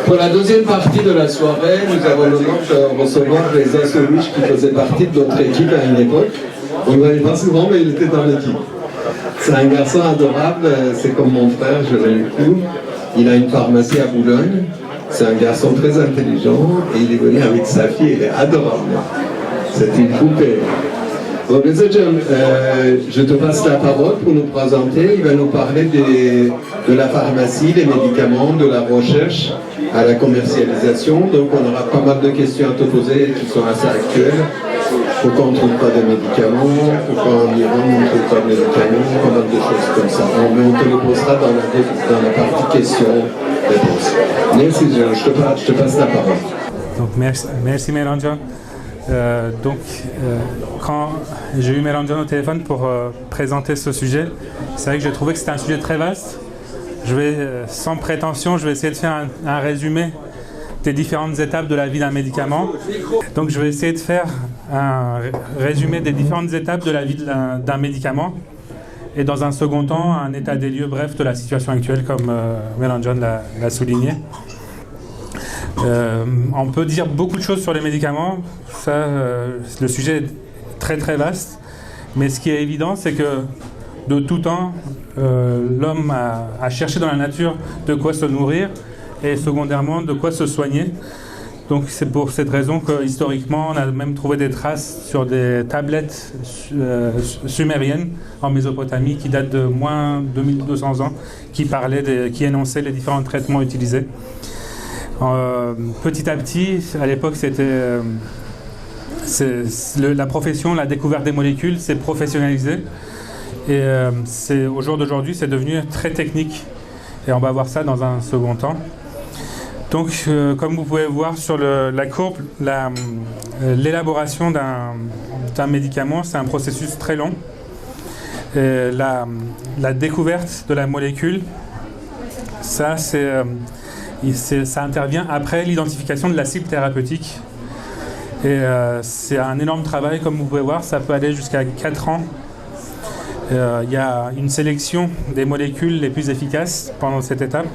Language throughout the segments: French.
Pour la deuxième partie de la soirée, nous avons l'honneur de recevoir Reza Soroush qui faisait partie de notre équipe à une époque. On ne le voyait pas souvent, mais il était dans l'équipe. C'est un garçon adorable, c'est comme mon frère, je l'aime beaucoup. Il a une pharmacie à Boulogne. C'est un garçon très intelligent et il est venu avec sa fille, il est adorable. C'est une poupée. Bon, Reza, je te passe la parole pour nous présenter. Il va nous parler de la pharmacie, des médicaments, de la recherche à la commercialisation. Donc on aura pas mal de questions à te poser qui sont assez actuelles. Pourquoi on ne trouve pas de médicaments? Pourquoi en Iran on ne trouve pas de médicaments? Pas mal de choses comme ça. Mais on te le posera dans la partie questions-réponses. Merci, je te passe la parole. Donc merci Méranjan. Quand j'ai eu Méranjan au téléphone pour présenter ce sujet, c'est vrai que j'ai trouvé que c'était un sujet très vaste. Sans prétention, je vais essayer de faire un résumé des différentes étapes de la vie d'un médicament. Donc je vais essayer de faire un résumé des différentes étapes de la vie d'un médicament et dans un second temps, un état des lieux bref de la situation actuelle comme Méranjan l'a souligné. On peut dire beaucoup de choses sur les médicaments, le sujet est très très vaste, mais ce qui est évident c'est que de tout temps, l'homme a cherché dans la nature de quoi se nourrir et secondairement de quoi se soigner. Donc c'est pour cette raison que historiquement on a même trouvé des traces sur des tablettes sumériennes en Mésopotamie qui datent de moins de 2200 ans, qui énonçaient les différents traitements utilisés. Petit à petit, à l'époque, la profession, la découverte des molécules s'est professionnalisée et au jour d'aujourd'hui, c'est devenu très technique et on va voir ça dans un second temps. Donc, comme vous pouvez voir sur la courbe, l'élaboration d'un médicament, c'est un processus très long. Et la découverte de la molécule, ça intervient après l'identification de la cible thérapeutique. Et c'est un énorme travail, comme vous pouvez voir, ça peut aller jusqu'à 4 ans. Il y a une sélection des molécules les plus efficaces pendant cette étape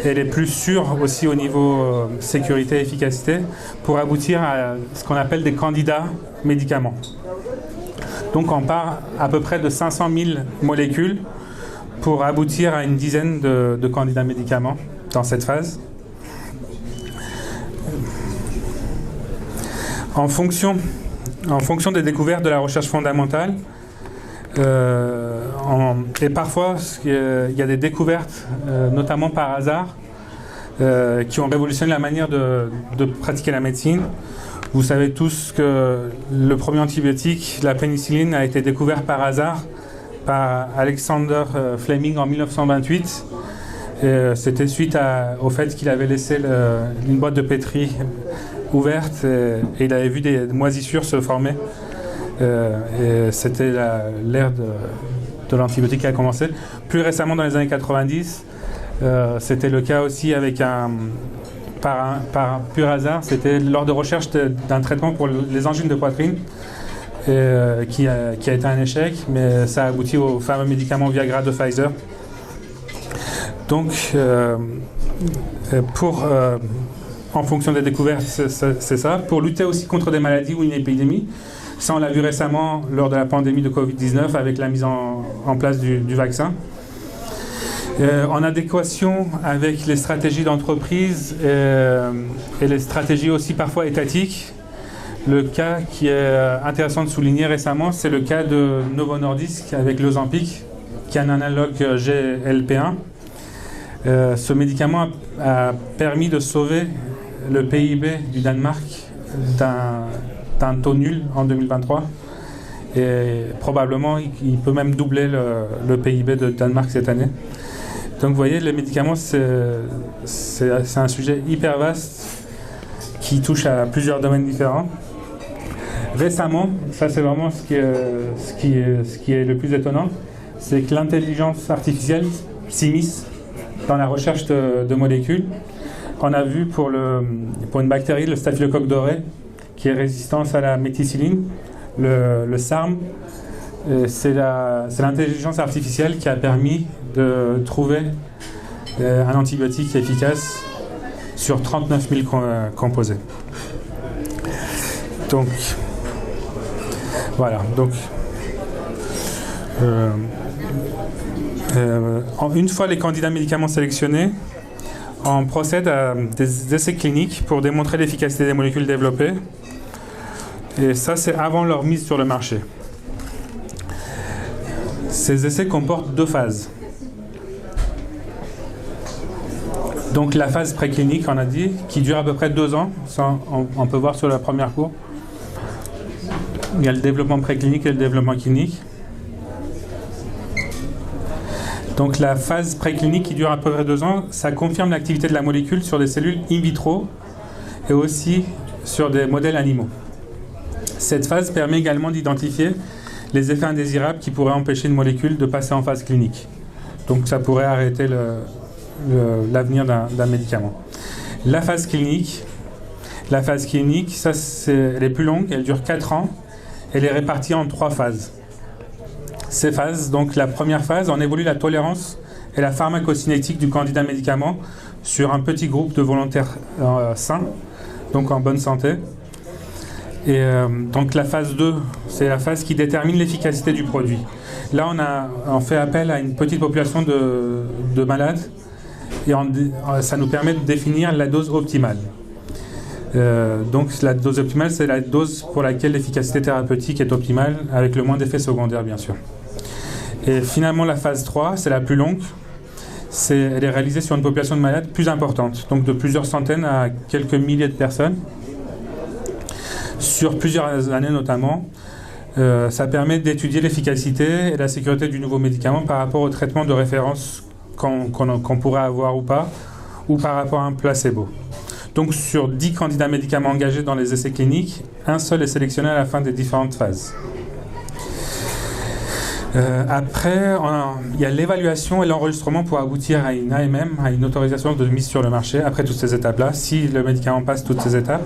et les plus sûres aussi au niveau sécurité et efficacité pour aboutir à ce qu'on appelle des candidats médicaments. Donc on part à peu près de 500 000 molécules pour aboutir à une dizaine de candidats médicaments dans cette phase. En fonction des découvertes de la recherche fondamentale, et parfois il y a des découvertes, notamment par hasard, qui ont révolutionné la manière de pratiquer la médecine. Vous savez tous que le premier antibiotique, la pénicilline, a été découvert par hasard par Alexander Fleming en 1928. C'était suite au fait qu'il avait laissé une boîte de pétri ouverte et il avait vu des moisissures se former. Et c'était l'ère de l'antibiotique qui a commencé. Plus récemment, dans les années 90, c'était le cas aussi avec par pur hasard, c'était lors de recherche d'un traitement pour les angines de poitrine qui a été un échec, mais ça a abouti au fameux médicament Viagra de Pfizer. Donc, en fonction des découvertes, c'est ça. Pour lutter aussi contre des maladies ou une épidémie, ça on l'a vu récemment lors de la pandémie de Covid-19 avec la mise en place du vaccin. En adéquation avec les stratégies d'entreprise et les stratégies aussi parfois étatiques, le cas qui est intéressant de souligner récemment, c'est le cas de Novo Nordisk avec l'Ozempic, qui est un analogue GLP-1. Ce médicament a permis de sauver le PIB du Danemark d'un taux nul en 2023 et probablement il peut même doubler le PIB de Danemark cette année. Donc vous voyez, les médicaments c'est un sujet hyper vaste qui touche à plusieurs domaines différents. Récemment, ça c'est vraiment ce qui est le plus étonnant, c'est que l'intelligence artificielle s'immisce dans la recherche de molécules. On a vu pour une bactérie, le staphylocoque doré, qui est résistante à la méticilline, le SARM. C'est l'intelligence artificielle qui a permis de trouver un antibiotique efficace sur 39 000 composés. Donc, voilà. Donc, une fois les candidats médicaments sélectionnés, on procède à des essais cliniques pour démontrer l'efficacité des molécules développées. Et ça, c'est avant leur mise sur le marché. Ces essais comportent 2 phases. Donc la phase préclinique, on a dit, qui dure à peu près 2 ans. Ça, on peut voir sur la première cour. Il y a le développement préclinique et le développement clinique. Donc la phase préclinique qui dure à peu près 2 ans, ça confirme l'activité de la molécule sur des cellules in vitro et aussi sur des modèles animaux. Cette phase permet également d'identifier les effets indésirables qui pourraient empêcher une molécule de passer en phase clinique. Donc ça pourrait arrêter l'avenir d'un médicament. La phase clinique, ça, elle est plus longue, elle dure 4 ans, elle est répartie en 3 phases. Ces phases, donc la première phase, on évalue la tolérance et la pharmacocinétique du candidat médicament sur un petit groupe de volontaires sains, donc en bonne santé. Et donc la phase 2, c'est la phase qui détermine l'efficacité du produit. Là, on fait appel à une petite population de malades et ça nous permet de définir la dose optimale. Donc la dose optimale, c'est la dose pour laquelle l'efficacité thérapeutique est optimale, avec le moins d'effets secondaires, bien sûr. Et finalement, la phase 3, c'est la plus longue. Elle est réalisée sur une population de malades plus importante, donc de plusieurs centaines à quelques milliers de personnes, sur plusieurs années notamment. Ça permet d'étudier l'efficacité et la sécurité du nouveau médicament par rapport au traitement de référence qu'on pourrait avoir ou pas, ou par rapport à un placebo. Donc sur 10 candidats médicaments engagés dans les essais cliniques, un seul est sélectionné à la fin des différentes phases. Après, il y a l'évaluation et l'enregistrement pour aboutir à une AMM, à une autorisation de mise sur le marché, après toutes ces étapes-là, si le médicament passe toutes ces étapes.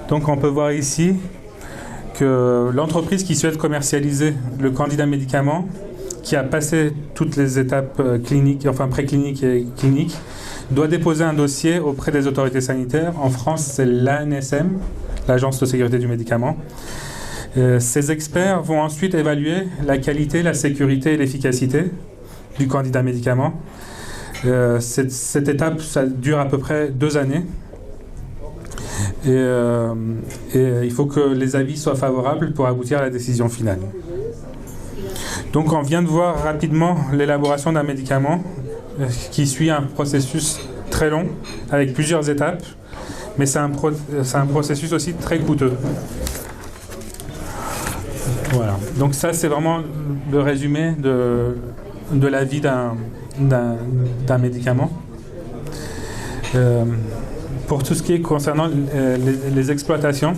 Donc on peut voir ici que l'entreprise qui souhaite commercialiser le candidat médicament, qui a passé toutes les étapes cliniques, enfin précliniques et cliniques, doit déposer un dossier auprès des autorités sanitaires. En France, c'est l'ANSM, l'Agence de sécurité du médicament. Ces experts vont ensuite évaluer la qualité, la sécurité et l'efficacité du candidat médicament. Cette étape, ça dure à peu près 2 années. Et il faut que les avis soient favorables pour aboutir à la décision finale. Donc on vient de voir rapidement l'élaboration d'un médicament qui suit un processus très long, avec plusieurs étapes, mais c'est un processus aussi très coûteux. Voilà. Donc ça, c'est vraiment le résumé de la vie d'un médicament. Pour tout ce qui est concernant les exploitations,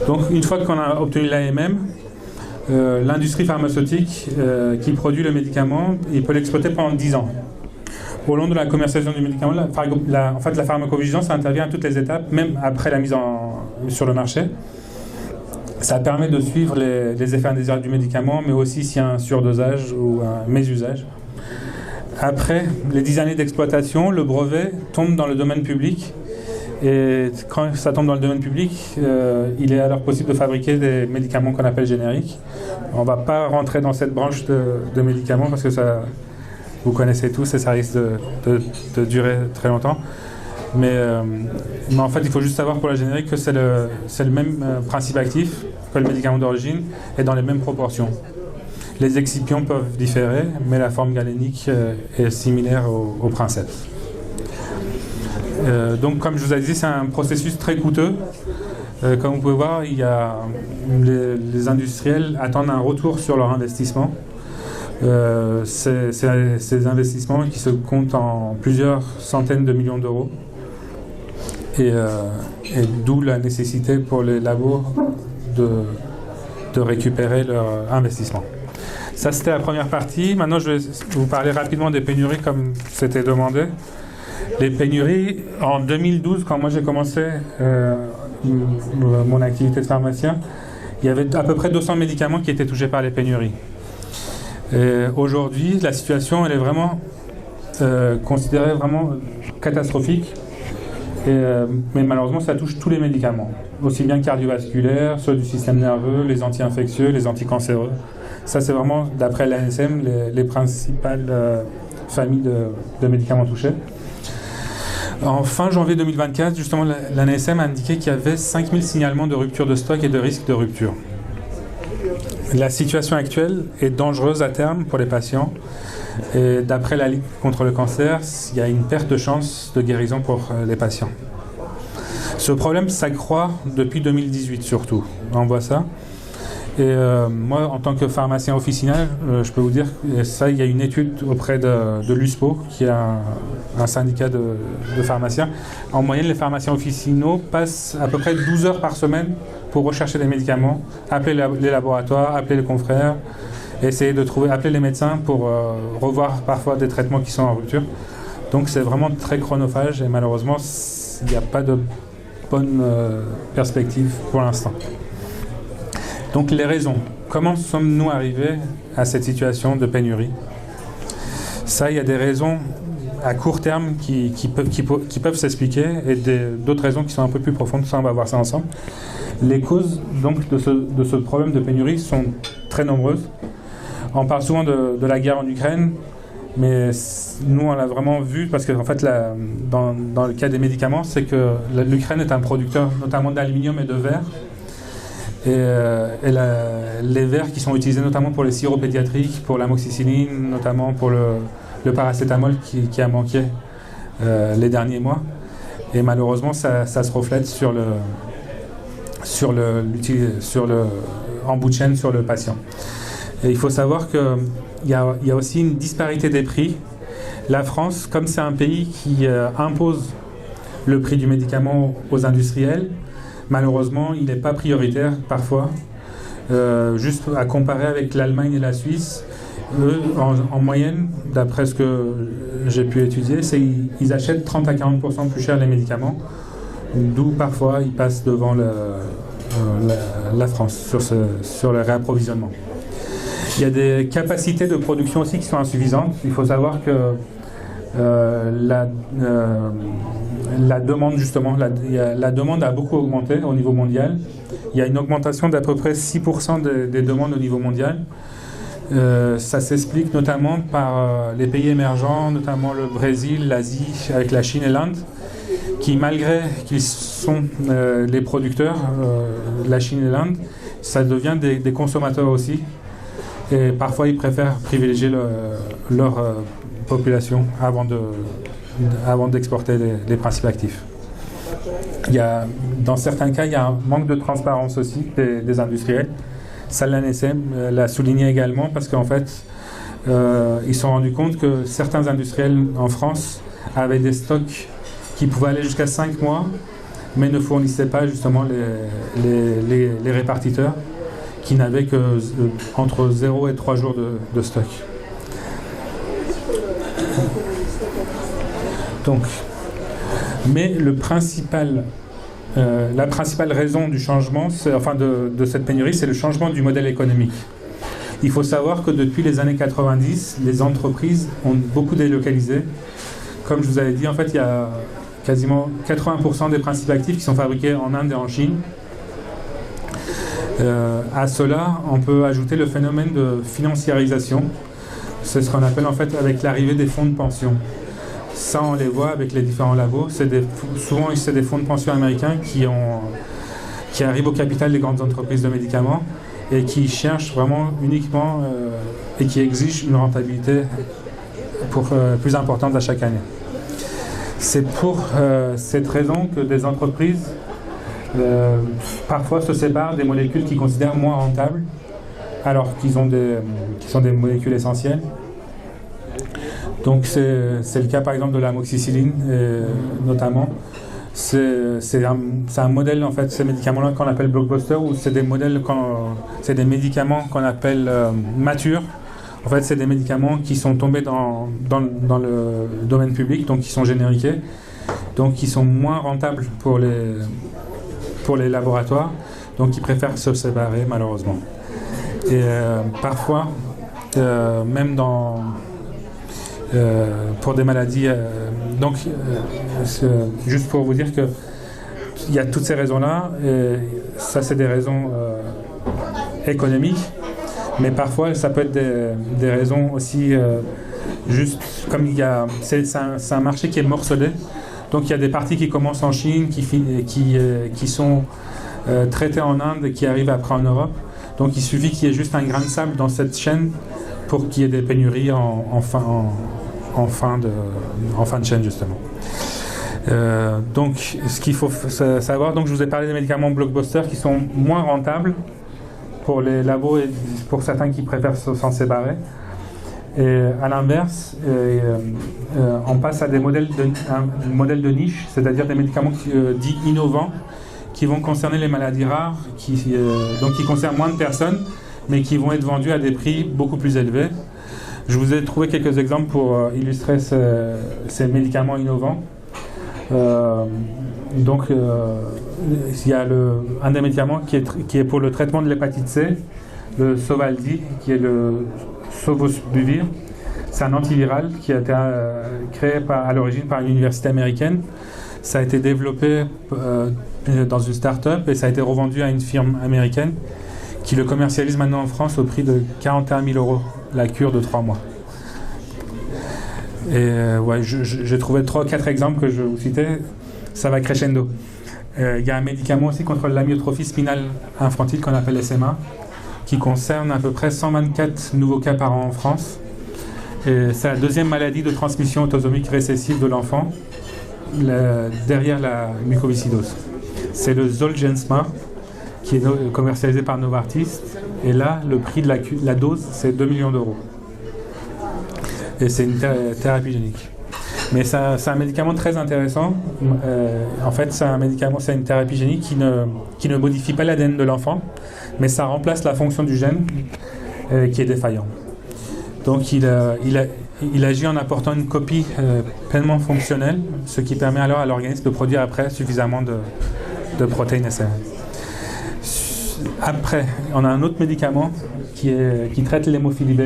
donc une fois qu'on a obtenu l'AMM, l'industrie pharmaceutique qui produit le médicament, il peut l'exploiter pendant 10 ans. Au long de la commercialisation du médicament, en fait, la pharmacovigilance intervient à toutes les étapes, même après la mise sur le marché. Ça permet de suivre les effets indésirables du médicament, mais aussi s'il y a un surdosage ou un mésusage. Après les 10 années d'exploitation, le brevet tombe dans le domaine public. Et quand ça tombe dans le domaine public, il est alors possible de fabriquer des médicaments qu'on appelle génériques. On ne va pas rentrer dans cette branche de médicaments parce que ça, vous connaissez tous et ça risque de durer très longtemps. Mais en fait, il faut juste savoir pour la générique que c'est le même principe actif que le médicament d'origine et dans les mêmes proportions. Les excipients peuvent différer, mais la forme galénique est similaire au principe. Donc, comme je vous ai dit, c'est un processus très coûteux. Comme vous pouvez voir, les industriels attendent un retour sur leur investissement. Ces investissements qui se comptent en plusieurs centaines de millions d'euros. Et d'où la nécessité pour les labos de récupérer leur investissement. Ça, c'était la première partie. Maintenant, je vais vous parler rapidement des pénuries comme c'était demandé. Les pénuries, en 2012, quand moi j'ai commencé mon activité de pharmacien, il y avait à peu près 200 médicaments qui étaient touchés par les pénuries. Et aujourd'hui, la situation, elle est vraiment considérée vraiment catastrophique. Mais malheureusement, ça touche tous les médicaments, aussi bien cardiovasculaires, ceux du système nerveux, les anti-infectieux, les anticancéreux. Ça, c'est vraiment, d'après l'ANSM, les principales familles de médicaments touchés. En fin janvier 2024, justement, l'ANSM a indiqué qu'il y avait 5000 signalements de rupture de stock et de risque de rupture. La situation actuelle est dangereuse à terme pour les patients. Et d'après la Ligue contre le cancer, il y a une perte de chance de guérison pour les patients. Ce problème s'accroît depuis 2018 surtout. On voit ça. Et moi, en tant que pharmacien officinal, je peux vous dire que ça, il y a une étude auprès de l'USPO, qui est un syndicat de pharmaciens. En moyenne, les pharmaciens officinaux passent à peu près 12 heures par semaine pour rechercher des médicaments, appeler les laboratoires, appeler les confrères, essayer de trouver, appeler les médecins pour revoir parfois des traitements qui sont en rupture. Donc c'est vraiment très chronophage et malheureusement, il n'y a pas de bonne perspective pour l'instant. Donc les raisons. Comment sommes-nous arrivés à cette situation de pénurie ? Ça, il y a des raisons à court terme qui peuvent s'expliquer et d'autres raisons qui sont un peu plus profondes. Ça, on va voir ça ensemble. Les causes donc, de ce problème de pénurie sont très nombreuses. On parle souvent de la guerre en Ukraine, mais nous, on l'a vraiment vu parce qu'en fait, dans le cas des médicaments, c'est que l'Ukraine est un producteur notamment d'aluminium et de verre. Et les verres qui sont utilisés notamment pour les sirops pédiatriques, pour l'amoxicilline, notamment pour le paracétamol qui a manqué les derniers mois. Et malheureusement, ça se reflète en bout de chaîne sur le patient. Et il faut savoir qu'il y a aussi une disparité des prix. La France, comme c'est un pays qui impose le prix du médicament aux industriels, malheureusement, il n'est pas prioritaire parfois. Juste à comparer avec l'Allemagne et la Suisse, eux, en moyenne, d'après ce que j'ai pu étudier, ils achètent 30 à 40% plus cher les médicaments, d'où parfois ils passent devant la France sur le réapprovisionnement. Il y a des capacités de production aussi qui sont insuffisantes. Il faut savoir que la demande, justement, la demande a beaucoup augmenté au niveau mondial. Il y a une augmentation d'à peu près 6% des demandes au niveau mondial. Ça s'explique notamment par les pays émergents, notamment le Brésil, l'Asie, avec la Chine et l'Inde, qui, malgré qu'ils sont les producteurs, la Chine et l'Inde, ça devient des consommateurs aussi. Et parfois, ils préfèrent privilégier leur population avant d'exporter les principes actifs. Dans certains cas, il y a un manque de transparence aussi des industriels. Ça, l'ANSM l'a souligné également parce qu'en fait, ils se sont rendus compte que certains industriels en France avaient des stocks qui pouvaient aller jusqu'à 5 mois, mais ne fournissaient pas justement les répartiteurs qui n'avaient que entre 0 et 3 jours de stock. Donc, mais la principale raison du changement, de cette pénurie, c'est le changement du modèle économique. Il faut savoir que depuis les années 90, les entreprises ont beaucoup délocalisé. Comme je vous avais dit, en fait, il y a quasiment 80% des principes actifs qui sont fabriqués en Inde et en Chine. À cela, on peut ajouter le phénomène de financiarisation. C'est ce qu'on appelle en fait avec l'arrivée des fonds de pension. Ça, on les voit avec les différents labos. Souvent, c'est des fonds de pension américains qui arrivent au capital des grandes entreprises de médicaments et qui cherchent vraiment uniquement et qui exigent une rentabilité plus importante à chaque année. C'est pour cette raison que des entreprises parfois se séparent des molécules qu'ils considèrent moins rentables, alors qui sont des molécules essentielles. Donc c'est le cas par exemple de l'amoxicilline notamment. C'est un modèle en fait, ces médicaments-là qu'on appelle blockbuster, ou c'est des médicaments qu'on appelle matures. En fait, c'est des médicaments qui sont tombés dans le domaine public, donc qui sont génériqués, donc qui sont moins rentables pour les laboratoires, donc ils préfèrent se séparer malheureusement. Et parfois, même pour des maladies. Juste pour vous dire que il y a toutes ces raisons-là, et ça c'est des raisons économiques, mais parfois ça peut être des raisons aussi juste comme c'est un marché qui est morcelé, donc il y a des parties qui commencent en Chine, qui sont traitées en Inde et qui arrivent après en Europe, donc il suffit qu'il y ait juste un grain de sable dans cette chaîne pour qu'il y ait des pénuries en fin de chaîne justement. Donc, ce qu'il faut savoir, donc je vous ai parlé des médicaments blockbusters qui sont moins rentables pour les labos et pour certains qui préfèrent s'en séparer. Et à l'inverse, on passe à un modèle de niche, c'est-à-dire des médicaments dits innovants qui vont concerner les maladies rares, donc qui concernent moins de personnes, mais qui vont être vendus à des prix beaucoup plus élevés. Je vous ai trouvé quelques exemples pour illustrer ces médicaments innovants. Il y a un des médicaments qui est pour le traitement de l'hépatite C, le Sovaldi, qui est le Sofosbuvir. C'est un antiviral qui a été créé à l'origine par une université américaine. Ça a été développé dans une start-up et ça a été revendu à une firme américaine qui le commercialise maintenant en France au prix de 41 000 € la cure de 3 mois. Et j'ai trouvé 3 ou 4 exemples que je vais vous citer, ça va crescendo. Il y a un médicament aussi contre l'amyotrophie spinale infantile qu'on appelle SMA, qui concerne à peu près 124 nouveaux cas par an en France. Et c'est la deuxième maladie de transmission autosomique récessive de l'enfant, derrière la mucoviscidose. C'est le Zolgensma, qui est commercialisé par Novartis. Et là, le prix de la dose, c'est 2 millions d'euros. Et c'est une thérapie génique. Mais c'est un médicament très intéressant. En fait, c'est une thérapie génique qui ne modifie pas l'ADN de l'enfant, mais ça remplace la fonction du gène qui est défaillant. Donc il agit en apportant une copie pleinement fonctionnelle, ce qui permet alors à l'organisme de produire après suffisamment de protéines SRM. Après, on a un autre médicament qui traite l'hémophilie B.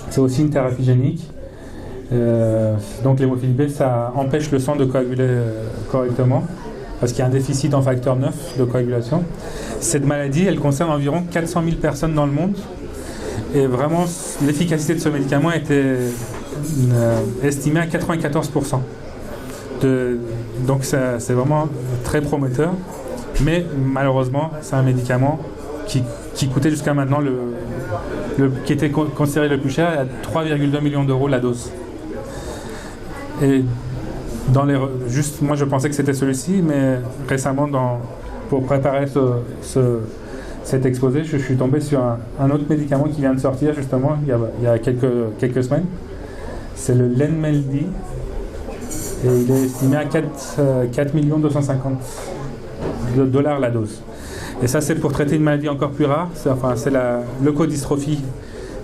C'est aussi une thérapie génique. Donc l'hémophilie B, ça empêche le sang de coaguler correctement parce qu'il y a un déficit en facteur 9 de coagulation. Cette maladie, elle concerne environ 400 000 personnes dans le monde. Et vraiment, l'efficacité de ce médicament a été estimée à 94%. Donc c'est vraiment très prometteur. Mais malheureusement, c'est un médicament qui coûtait jusqu'à maintenant qui était considéré le plus cher, à 3,2 millions d'euros la dose. Et moi je pensais que c'était celui-ci, mais récemment pour préparer cet exposé, je suis tombé sur un autre médicament qui vient de sortir justement il y a quelques semaines. C'est le Lenmeldi et il est estimé à 4 250 $, la dose. Et ça, c'est pour traiter une maladie encore plus rare. C'est la leucodystrophie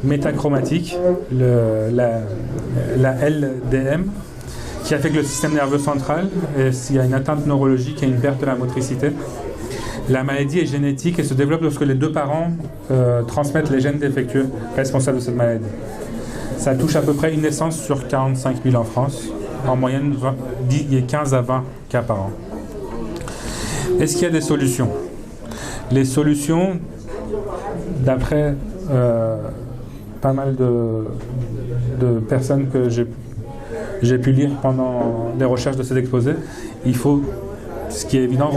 métachromatique, la LDM, qui affecte le système nerveux central. Et s'il y a une atteinte neurologique et une perte de la motricité. La maladie est génétique et se développe lorsque les deux parents transmettent les gènes défectueux responsables de cette maladie. Ça touche à peu près une naissance sur 45 000 en France. En moyenne, il y a 15 à 20 cas par an. Est-ce qu'il y a des solutions ? Les solutions, d'après pas mal de personnes que j'ai pu lire pendant les recherches de cet exposé, il faut, ce qui est évident,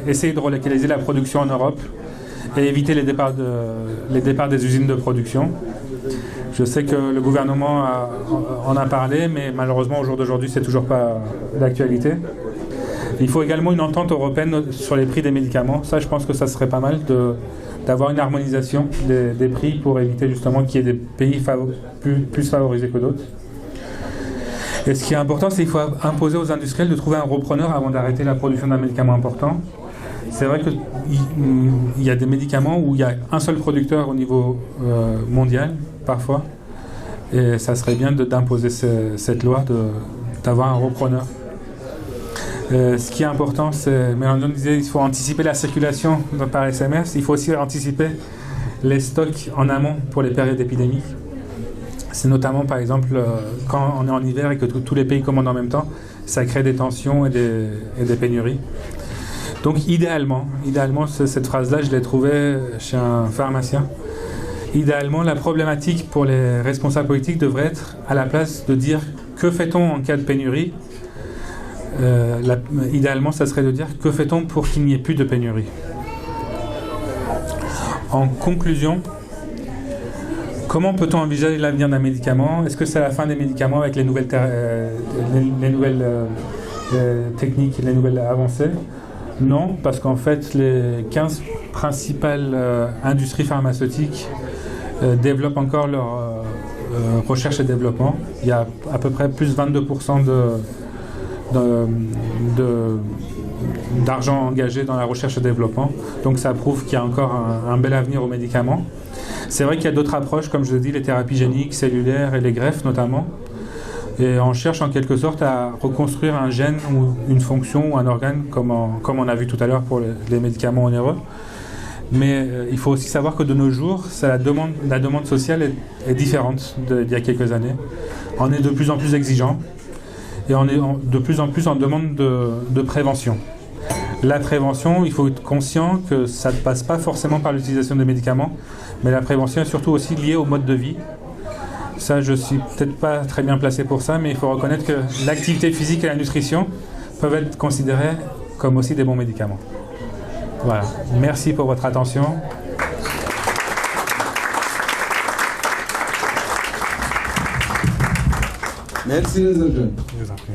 essayer de relocaliser la production en Europe et éviter les départs des usines de production. Je sais que le gouvernement en a parlé, mais malheureusement, au jour d'aujourd'hui, c'est toujours pas d'actualité. Il faut également une entente européenne sur les prix des médicaments. Ça, je pense que ça serait pas mal d'avoir une harmonisation des prix pour éviter justement qu'il y ait des pays plus favorisés que d'autres. Et ce qui est important, c'est qu'il faut imposer aux industriels de trouver un repreneur avant d'arrêter la production d'un médicament important. C'est vrai qu'il y a des médicaments où il y a un seul producteur au niveau mondial, parfois. Et ça serait bien d'imposer cette loi, d'avoir un repreneur. Ce qui est important, c'est, Mélenchon disait, il faut anticiper la circulation par SMS, il faut aussi anticiper les stocks en amont pour les périodes d'épidémie. C'est notamment, par exemple, quand on est en hiver et que tous les pays commandent en même temps, ça crée des tensions et des pénuries. Donc idéalement, cette phrase-là, je l'ai trouvée chez un pharmacien. Idéalement, la problématique pour les responsables politiques devrait être, à la place de dire que fait-on en cas de pénurie, idéalement, ça serait de dire que fait-on pour qu'il n'y ait plus de pénurie. En conclusion, comment peut-on envisager l'avenir d'un médicament? Est-ce que c'est la fin des médicaments avec les nouvelles techniques et les nouvelles avancées? Non, parce qu'en fait, les 15 principales industries pharmaceutiques développent encore leur recherche et développement. Il y a à peu près plus de 22% d'argent engagé dans la recherche et développement. Donc ça prouve qu'il y a encore un bel avenir aux médicaments. C'est vrai qu'il y a d'autres approches, comme je l'ai dit, les thérapies géniques, cellulaires et les greffes notamment. Et on cherche en quelque sorte à reconstruire un gène ou une fonction ou un organe, comme on a vu tout à l'heure pour les médicaments onéreux. Mais il faut aussi savoir que de nos jours, la demande sociale est différente d'il y a quelques années. On est de plus en plus exigeant et on est de plus en plus en demande de prévention. La prévention, il faut être conscient que ça ne passe pas forcément par l'utilisation des médicaments, mais la prévention est surtout aussi liée au mode de vie. Ça, je ne suis peut-être pas très bien placé pour ça, mais il faut reconnaître que l'activité physique et la nutrition peuvent être considérées comme aussi des bons médicaments. Voilà. Merci pour votre attention. Merci les jeunes. Je vous en prie.